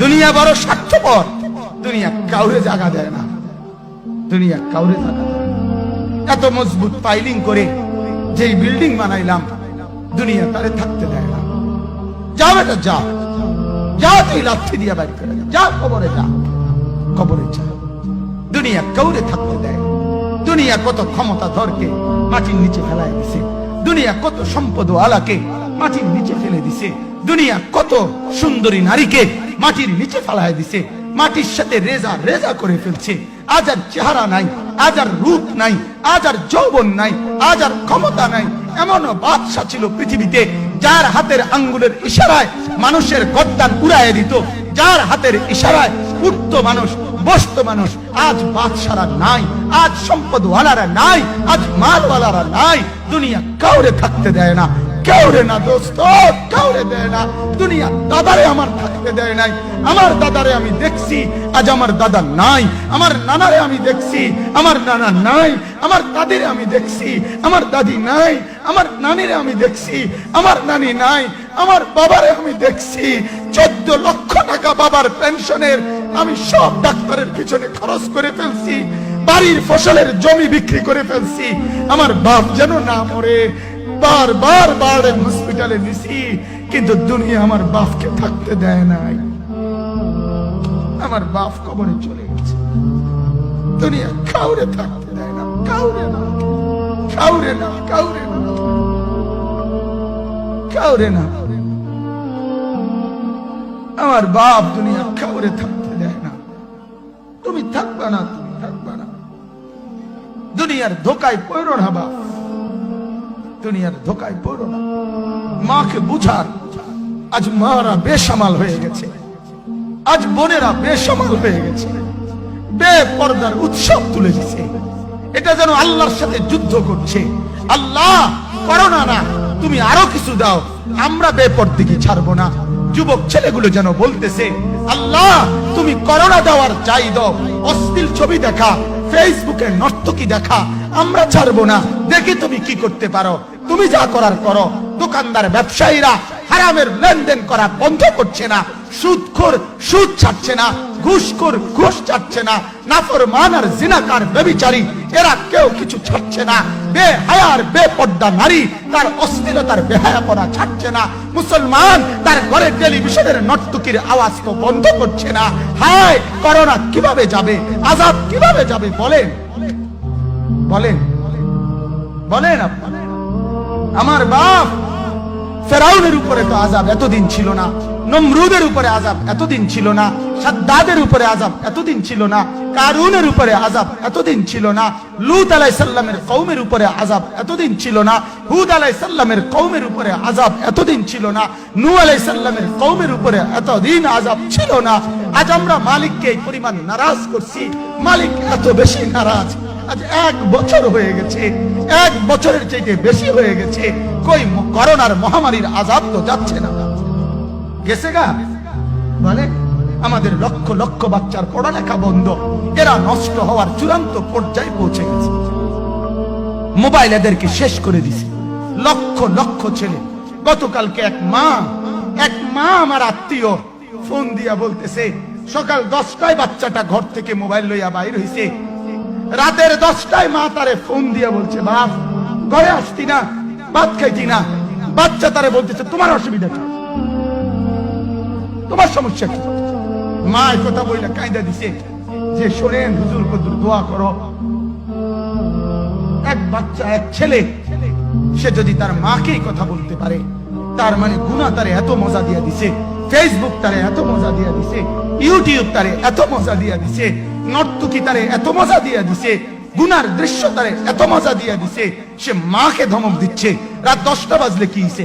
দুনিয়া বড় স্বার্থপর, দুনিয়া কাউরে জায়গা দেয় না, দুনিয়া কাউরে জায়গা দেয় না। এত মজবুত পাইলিং করে যেই বিল্ডিং বানাইলাম, দুনিয়া তারে থাকতে দেয় না। যাও বেটা যা, যা তুই লাঠি দিয়া বাড়ি করে যা, কবরে যা, কবরে যা। দুনিয়া কাউরে থাকতে দেয়। দুনিয়া কত ক্ষমতা ধরকে মাটির নিচে ফেলায় দিছে, দুনিয়া কত সম্পদ আলাকে মাটির নিচে ফেলে দিছে, দুনিয়া কত সুন্দরী নারীকে মাটির নিচে ফেলায় দিছে, মাটির সাথে রেজা রেজা করে ফেলছে। আজ আর চেহারা নাই, আজ আর রূপ নাই, আজ আর যৌবন নাই, আজ আর ক্ষমতা নাই। এমন বাদশা ছিল পৃথিবীতে যার হাতের আঙ্গুলের ইশারায় মানুষের গর্দান উড়াইয়া দিত, যার হাতের ইশারায় উঠতো মানুষ, বসতো মানুষ। আজ বাদশারা নাই, আজ সম্পদওয়ালারা নাই, আজ মালওয়ালারা নাই। দুনিয়া কাউরে থাকতে দেয় না, কাউরে না দোস্ত, কাউরে দেয় না। দুনিয়া দাদারে আমার থাকতে দেয় নাই। আমার দাদারে আমি দেখছি, আজ আমার দাদা নাই। আমার নানারে আমি দেখছি, আমার নানা নাই। আমার দাদিরে আমি দেখছি, আমার দাদি নাই। আমার নানিরে আমি দেখছি, আমার নানি নাই। আমার বাবারে আমি দেখছি, 14 লক্ষ টাকা বাবার পেনশনের আমি সব ডাক্তারের পিছনে খরচ করে ফেলছি, বাড়ির ফসলের জমি বিক্রি করে ফেলছি। আমার বাপ যেন না মরে বারবার বারবার হসপিটালে নিছি, কিন্তু দুনিয়া আমার বাপকে থাকতে দেয় নাই। আমার বাপ কবরে চলে গেছে। দুনিয়া কাউরে থাকতে দেয় না, কাউরে না, কাউরে না, কাউরে না, কাউরে না। আমার বাপ দুনিয়া কাউরে থাকতে দেয় না। তুমি থাকবা না, তুমি থাকবা না। দুনিয়ার ধোকায় পড়ো না বাপ, দুনিয়ার ধোকায় পড়ো না। মাকে বুঝার, আজ মারা বেসামাল হয়ে গেছে, আজ বোনেরা বেসামাল হয়ে গেছে, বেপরদার উৎসব তুলে দিছে। এটা যেন আল্লাহর সাথে যুদ্ধ করছে। আল্লাহ করোনা না, তুমি আরো কিছু দাও, আমরা বেপরদিকে ছাড়বো না। যুবক ছেলেগুলো যেন বলতেছে, আল্লাহ তুমি করোনা দেওয়ার চাই দাও, অশ্লীল ছবি দেখা, ফেসবুকে নর্তকী দেখা, আমরা ছাড়বো না। দেখি তুমি কি করতে পারো, তুমি যা করার করো। দোকানদার ব্যবসায়ীরা হারামের লেনদেন করা বন্ধ করছে না, সুদখোর সুদ ছাড়ছে না, ঘুষখোর ঘুষ ছাড়ছে না, নাফরমান আর জিনাকার ব্যভিচারী এরা কেউ কিছু ছাড়ছে না। বেহায়ার বেপর্দা নারী তার অশ্লীলতার বেহায়াপনা ছাড়ছে না। মুসলমান তার ঘরে টেলিভিশনের নর্তকীর আওয়াজ তো বন্ধ করছে না। হায় করোনা কিভাবে যাবে, আযাব কিভাবে যাবে বলেন, বলেন, বলেন আপনি। আমার বাপ ফেরাউনের উপরে তো আযাব এতদিন ছিল না, নমরুদের উপরে আযাব এতদিন ছিল না, সাদ্দাদের উপরে আযাব এতদিন ছিল না, কারুনের উপরে আযাব এতদিন ছিল না, লূত আলাইহিস সালামের কওমের উপরে আযাব এতদিন ছিল না, হুদ আলাইহিস সালামের কওমের উপরে আযাব এতদিন ছিল না, নূহ আলাইহিস সালামের কওমের উপরে এতদিন আযাব ছিল না। আজ আমরা মালিককে এই পরিমাণ নারাজ করছি, মালিক এত বেশি নারাজ। আজ 1 বছর হয়ে গেছে, 1 বছরের চাইতে বেশি হয়ে গেছে, কই করোনার মহামারীর আযাব তো যাচ্ছে না, গেছে গা। মানে আমাদের লক্ষ লক্ষ বাচ্চার পড়ালেখা বন্ধ, এরা নষ্ট হওয়ার চূড়ান্ত পর্যায়ে পৌঁছে গেছে। মোবাইল এদেরকে শেষ করে দিছে। লক্ষ লক্ষ ছেলে, গতকালকে এক মা আমার আত্মীয় ফোন দিয়া বলতেছে, সকাল 10টায় বাচ্চাটা ঘর থেকে মোবাইল লইয়া বাইর হইছে, রাতের 10টায় মা তারে ফোন দিয়া বলছে, বাপ ঘরে আসতি না, ভাত খাইতি না। বাচ্চা তারে বলতেছে, তোমার অসুবিধা কি, তোমার সমস্যা কি? মা এই কথা বইলা কায়দা দিছে যে শোনেন হুজুর কদ্দুর দোয়া করো। এক বাচ্চা, এক ছেলে, সে যদি তার মাকে কথা বলতে পারে, তার মানে গুনাহ তারে এত মজা দিয়া দিছে, ফেসবুক তারে এত মজা দিয়া দিছে, ইউটিউব তারে এত মজা দিয়া দিছে, নর্তকী তারে এত মজা দিয়া দিছে, গুনার দৃশ্য তারে এত মজা দিয়া দিছে, সে মাকে ধমক দিচ্ছে। রাত 10টা বাজলে কি হইছে?